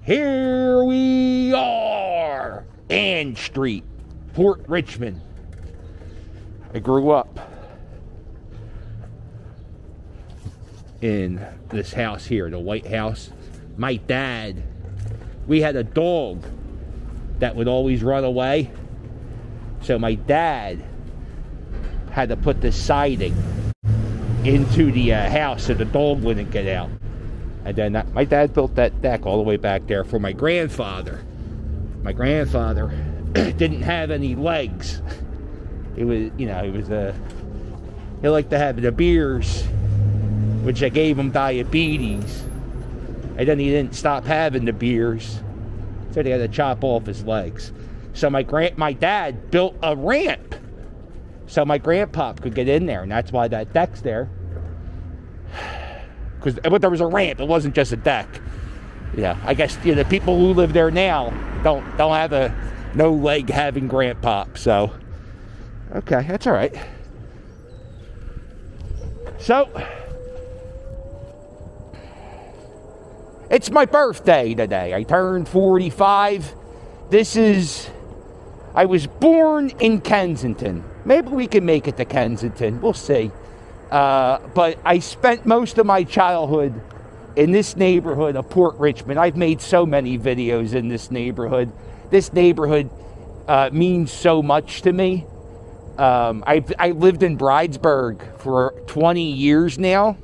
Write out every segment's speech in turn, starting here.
Here we are, Ann Street, Port Richmond. I grew up in this house here, the White House. My dad, we had a dog that would always run away. So my dad had to put the siding into the house so the dog wouldn't get out. And then my dad built that deck all the way back there for my grandfather. My grandfather didn't have any legs. It was, you know, he liked to have the beers, which I gave him diabetes. And then he didn't stop having the beers, so they had to chop off his legs. So my dad built a ramp so my grandpa could get in there, and that's why that deck's there. But there was a ramp, it wasn't just a deck. Yeah, I guess, you know, the people who live there now don't have a no leg having grandpa. So okay, that's all right. So it's my birthday today. I turned 45. I was born in Kensington. Maybe we can make it to Kensington. We'll see. But I spent most of my childhood in this neighborhood of Port Richmond. I've made so many videos in this neighborhood. This neighborhood means so much to me. I lived in Bridesburg for 20 years now.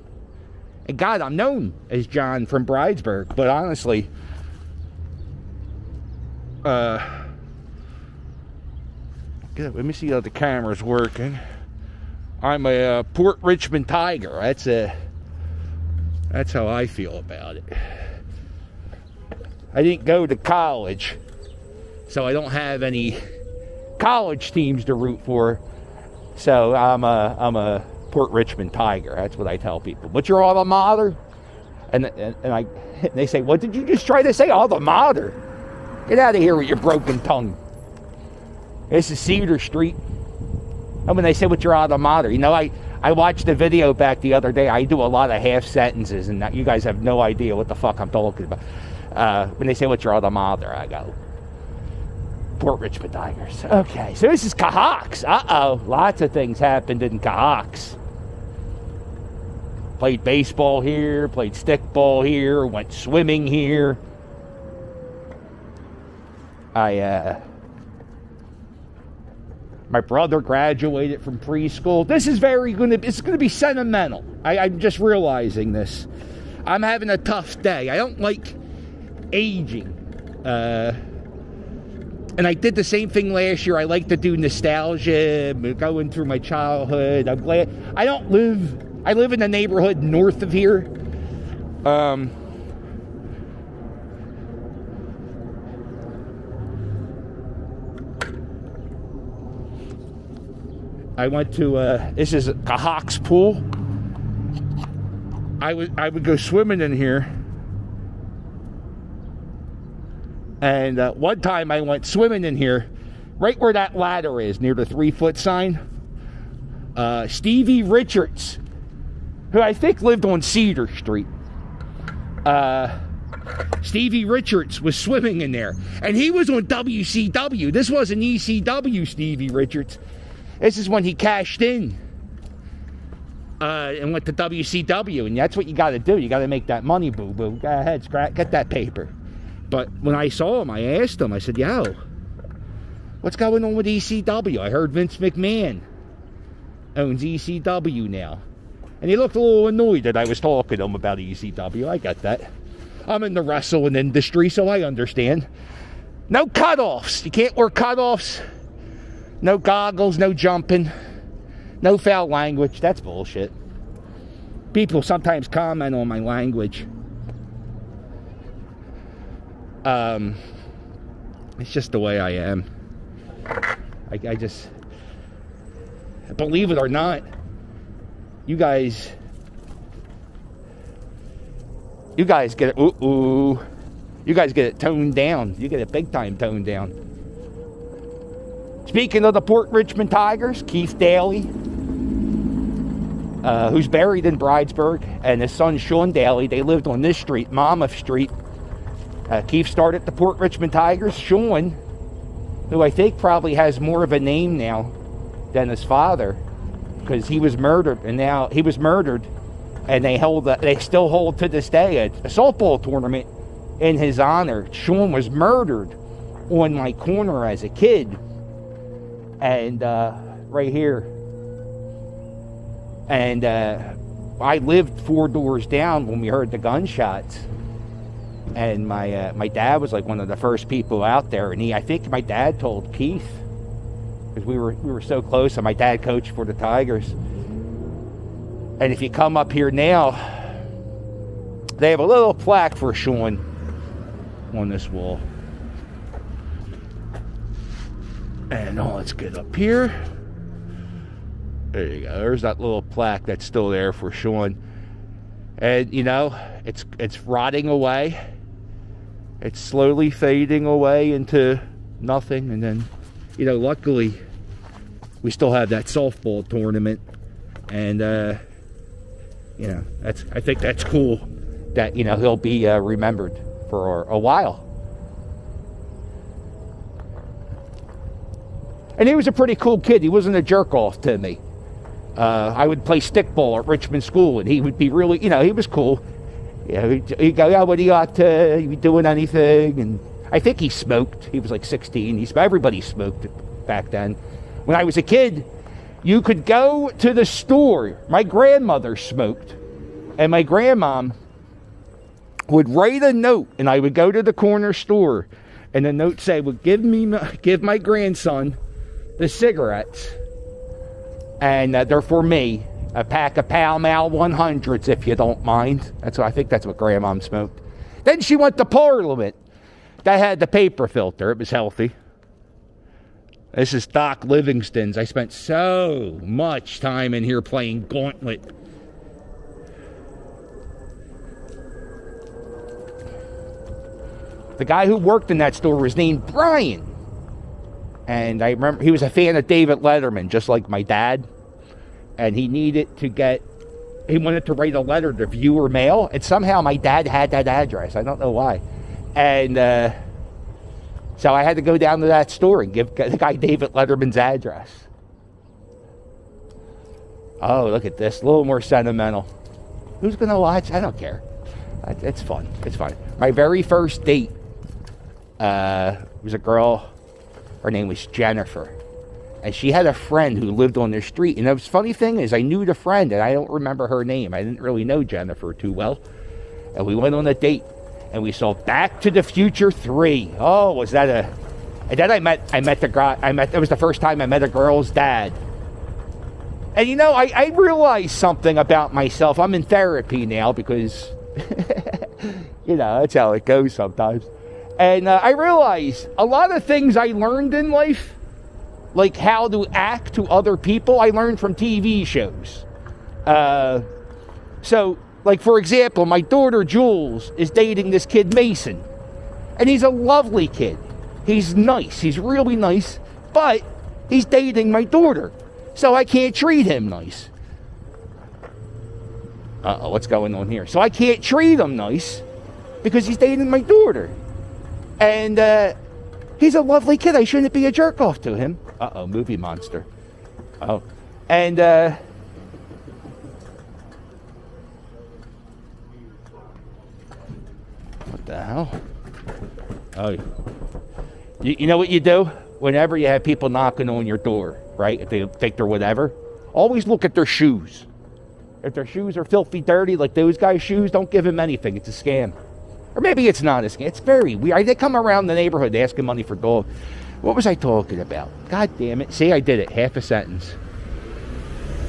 And God, I'm known as John from Bridesburg. But honestly, let me see how the camera's working. I'm a Port Richmond Tiger. That's how I feel about it. I didn't go to college, so I don't have any college teams to root for. So I'm a Port Richmond Tiger. That's what I tell people. What's your alma mater? And they say, what did you just try to say? Alma mater? Get out of here with your broken tongue. This is Cedar Street. And when they say, what's your alma mater? You know, I watched the video back the other day. I do a lot of half sentences, and you guys have no idea what the fuck I'm talking about. When they say, what's your alma mater? I go, Port Richmond Tigers. Okay, so this is Cahawks. Uh-oh. Lots of things happened in Cahawks. Played baseball here, played stickball here, went swimming here. My brother graduated from preschool. This is it's going to be sentimental. I'm just realizing this. I'm having a tough day. I don't like aging. And I did the same thing last year. I like to do nostalgia, going through my childhood. I'm glad. I live in a neighborhood north of here. I went to, this is Cahawks pool. I would go swimming in here. And one time I went swimming in here, right where that ladder is, near the 3-foot sign. Stevie Richards, who I think lived on Cedar Street. Stevie Richards was swimming in there. And he was on WCW. This wasn't ECW Stevie Richards. This is when he cashed in and went to WCW. And that's what you got to do. You got to make that money, boo-boo. Go ahead, get that paper. But when I saw him, I asked him. I said, yo, what's going on with ECW? I heard Vince McMahon owns ECW now. And he looked a little annoyed that I was talking to him about ECW. I get that. I'm in the wrestling industry, so I understand. No cutoffs. You can't wear cutoffs. No goggles, no jumping, no foul language. That's bullshit. People sometimes comment on my language. It's just the way I am. I just, believe it or not, you guys get it, you guys get it toned down. You get it big time toned down. Speaking of the Port Richmond Tigers, Keith Daly, who's buried in Bridesburg, and his son Sean Daly, they lived on this street, Monmouth Street. Keith started the Port Richmond Tigers. Sean, who I think probably has more of a name now than his father, because he was murdered, and now he was murdered, and they still hold to this day a softball tournament in his honor. Sean was murdered on my corner as a kid, and right here, and I lived 4 doors down when we heard the gunshots, and my dad was like one of the first people out there, and I think my dad told Keith, because we were so close, and my dad coached for the Tigers. And if you come up here now, they have a little plaque for Sean on this wall. And let's get up here. There you go. There's that little plaque that's still there for Sean. And you know, it's rotting away. It's slowly fading away into nothing. And then, you know, luckily we still have that softball tournament. And you know, I think that's cool that, you know, he'll be remembered for a while. And he was a pretty cool kid. He wasn't a jerk off to me. I would play stickball at Richmond School, and he would be really, you know, he was cool. Yeah, he'd go, yeah, what do you got? You doing anything? And I think he smoked. He was like 16. Everybody smoked back then. When I was a kid, you could go to the store. My grandmother smoked, and my grandmom would write a note, and I would go to the corner store, and the note said, well, give my grandson the cigarettes, and they're for me. A pack of Pall Mall 100s, if you don't mind. I think that's what grandmom smoked. Then she went to Parliament. That had the paper filter. It was healthy. This is Doc Livingston's. I spent so much time in here playing Gauntlet. The guy who worked in that store was named Brian. And I remember he was a fan of David Letterman, just like my dad. And he wanted to write a letter to viewer mail. And somehow my dad had that address. I don't know why. And so I had to go down to that store and give the guy David Letterman's address. Oh, look at this. A little more sentimental. Who's going to watch? I don't care. It's fun. It's fun. My very first date was a girl. Her name was Jennifer. And she had a friend who lived on the street. And the funny thing is, I knew the friend, and I don't remember her name. I didn't really know Jennifer too well. And we went on a date. And we saw Back to the Future 3. Oh, was that a... And then I met the guy. It was the first time I met a girl's dad. And you know, I realized something about myself. I'm in therapy now because, you know, that's how it goes sometimes. And I realized a lot of things I learned in life, like how to act to other people, I learned from TV shows. So, like, for example, my daughter Jules is dating this kid Mason. And he's a lovely kid. He's nice. He's really nice. But he's dating my daughter. So I can't treat him nice. Uh-oh, what's going on here? So I can't treat him nice because he's dating my daughter. And he's a lovely kid. I shouldn't be a jerk off to him. Uh-oh, movie monster. Oh. And what the hell? Oh, you know what you do? Whenever you have people knocking on your door, right? If they think they're whatever, always look at their shoes. If their shoes are filthy dirty, like those guys' shoes, don't give them anything. It's a scam. Or maybe it's not a scam. It's very weird. They come around the neighborhood asking money for dogs. What was I talking about? God damn it. See, I did it. Half a sentence.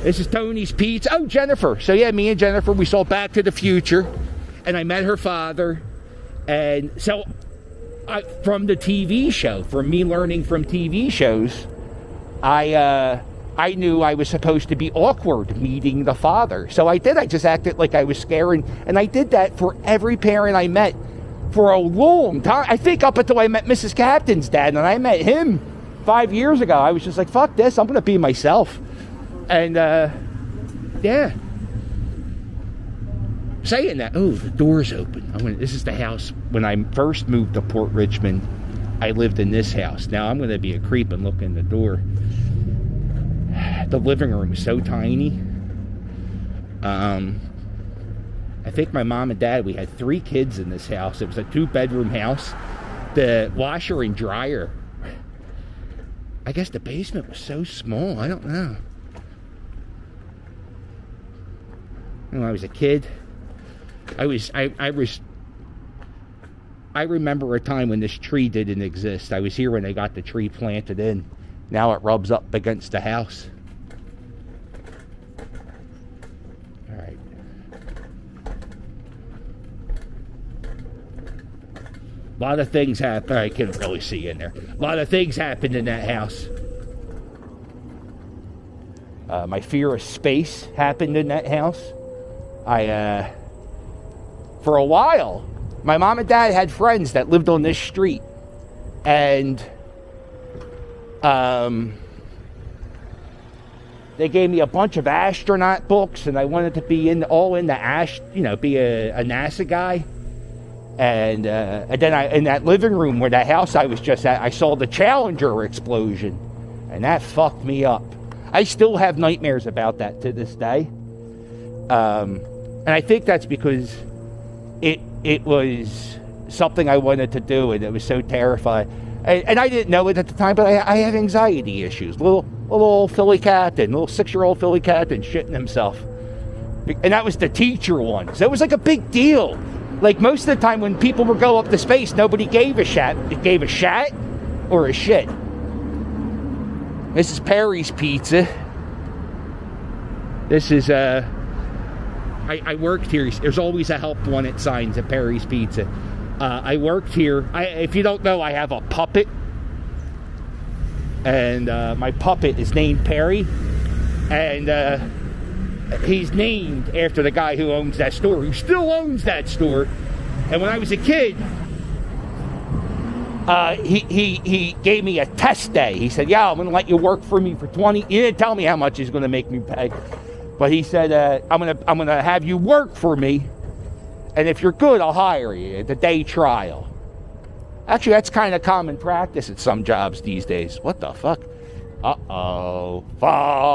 This is Tony's Pizza. Oh, Jennifer. So, yeah, me and Jennifer, we saw Back to the Future. And I met her father. And so, from the TV show, from me learning from TV shows, I knew I was supposed to be awkward meeting the father. So I did. I just acted like I was scared. And I did that for every parent I met for a long time. I think up until I met Mrs. Captain's dad. And I met him 5 years ago. I was just like, fuck this. I'm going to be myself. And, yeah. saying that, oh, the door's open. This is the house. When I first moved to Port Richmond, I lived in this house. Now I'm going to be a creep and look in the door. The living room is so tiny. I think my mom and dad, we had 3 kids in this house. It was a 2-bedroom house. The washer and dryer, I guess the basement was so small. I don't know. When I was a kid, I remember a time when this tree didn't exist. I was here when they got the tree planted in. Now it rubs up against the house. All right. A lot of things happened. I can't really see in there. A lot of things happened in that house. My fear of space happened in that house. For a while, my mom and dad had friends that lived on this street, and they gave me a bunch of astronaut books, and I wanted to be be a NASA guy. And then in that living room where that house I was just at, I saw the Challenger explosion, and that fucked me up. I still have nightmares about that to this day. And I think that's because it was something I wanted to do, and it was so terrifying. And I didn't know it at the time, but I have anxiety issues. Little Philly Captain, little 6-year-old Philly Captain shitting himself. And that was the teacher one. So it was like a big deal. Like most of the time when people would go up to space, nobody gave a shat. It gave a shat or a shit. This is Perry's Pizza. This is, I worked here. There's always a help wanted signs at Perry's Pizza. I worked here. If you don't know, I have a puppet. And my puppet is named Perry. And he's named after the guy who owns that store, who still owns that store. And when I was a kid, he gave me a test day. He said, yeah, I'm going to let you work for me for 20. He didn't tell me how much he's going to make me pay. But he said, I'm gonna have you work for me, and if you're good, I'll hire you at the day trial. Actually, that's kind of common practice at some jobs these days. What the fuck? Uh-oh. Following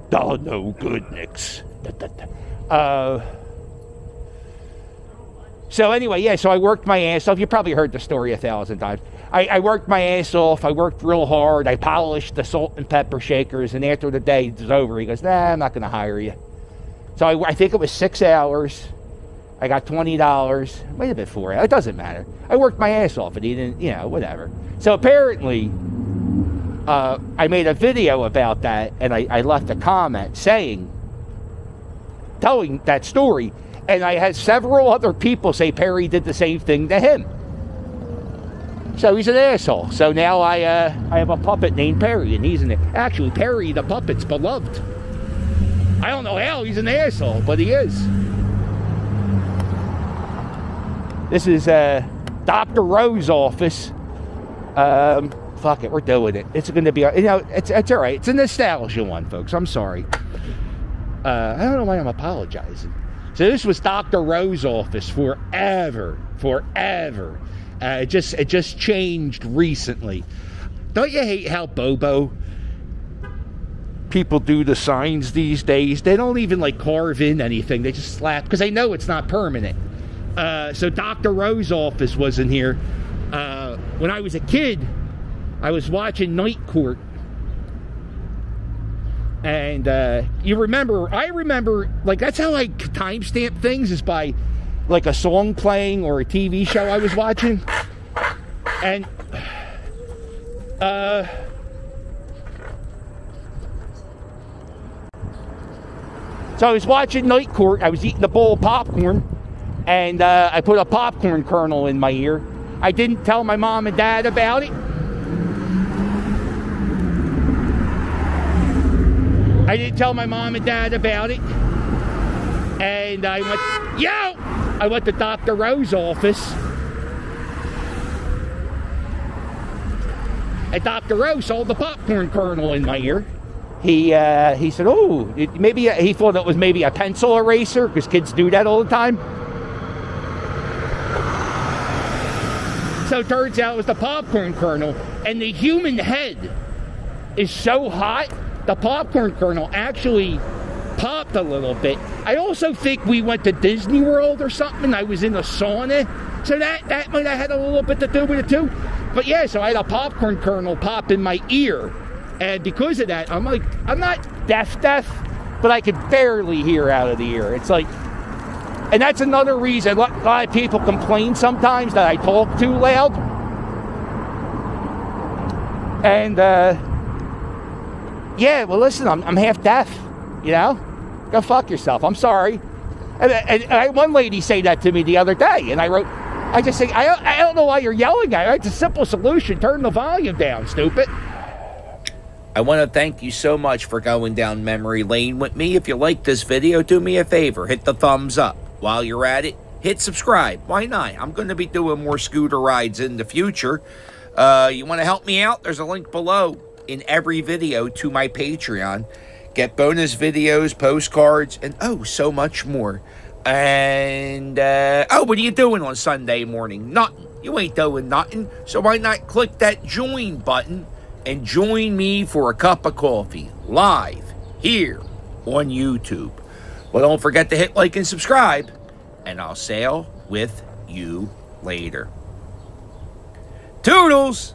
the no-goodness. So anyway, yeah, so I worked my ass off. You probably heard the story 1,000 times. I worked my ass off. I worked real hard. I polished the salt and pepper shakers, and after the day was over, he goes, nah, I'm not going to hire you. So I think it was 6 hours. I got $20. Might have been 4 hours. It doesn't matter. I worked my ass off, and he didn't, whatever. So apparently, I made a video about that, and I left a comment telling that story, and I had several other people say Perry did the same thing to him. So he's an asshole. So now I have a puppet named Perry, and he's actually Perry the puppet's beloved. I don't know how he's an asshole, but he is. This is Dr. Rowe's office. Fuck it, we're doing it. It's going to be, it's all right. It's a nostalgia one, folks. I'm sorry. I don't know why I'm apologizing. So this was Dr. Rowe's office forever. It just changed recently. Don't you hate how Bobo people do the signs these days? They don't even carve in anything. They just slap, because they know it's not permanent. So Dr. Rowe's office was in here. When I was a kid, I was watching Night Court. And I remember, that's how I timestamp things, is by a song playing or a TV show I was watching. And so I was watching Night Court. I was eating a bowl of popcorn, and I put a popcorn kernel in my ear. I didn't tell my mom and dad about it. And I went to Dr. Rowe's office. And Dr. Rowe sold the popcorn kernel in my ear. he said, oh, maybe he thought it was maybe a pencil eraser, because kids do that all the time. So it turns out it was the popcorn kernel, and the human head is so hot, the popcorn kernel actually popped a little bit. I also think we went to Disney World or something. I was in a sauna, so that might have had a little bit to do with it too. But yeah, so I had a popcorn kernel pop in my ear, and because of that, I'm like, I'm not deaf, but I could barely hear out of the ear. It's like, and that's another reason a lot of people complain sometimes that I talk too loud. And yeah, well, listen, I'm half deaf, you know? Go fuck yourself. I'm sorry. And I had one lady say that to me the other day, and I just say, I don't know why you're yelling at me. It's a simple solution. Turn the volume down, stupid. I want to thank you so much for going down memory lane with me. If you like this video, do me a favor. Hit the thumbs up. While you're at it, hit subscribe. Why not? I'm going to be doing more scooter rides in the future. You want to help me out? There's a link below in every video to my Patreon. Get bonus videos, postcards, and oh, so much more. And, oh, what are you doing on Sunday morning? Nothing. You ain't doing nothing. So why not click that join button and join me for a cup of coffee live here on YouTube. Well, don't forget to hit like and subscribe, and I'll sail with you later. Toodles!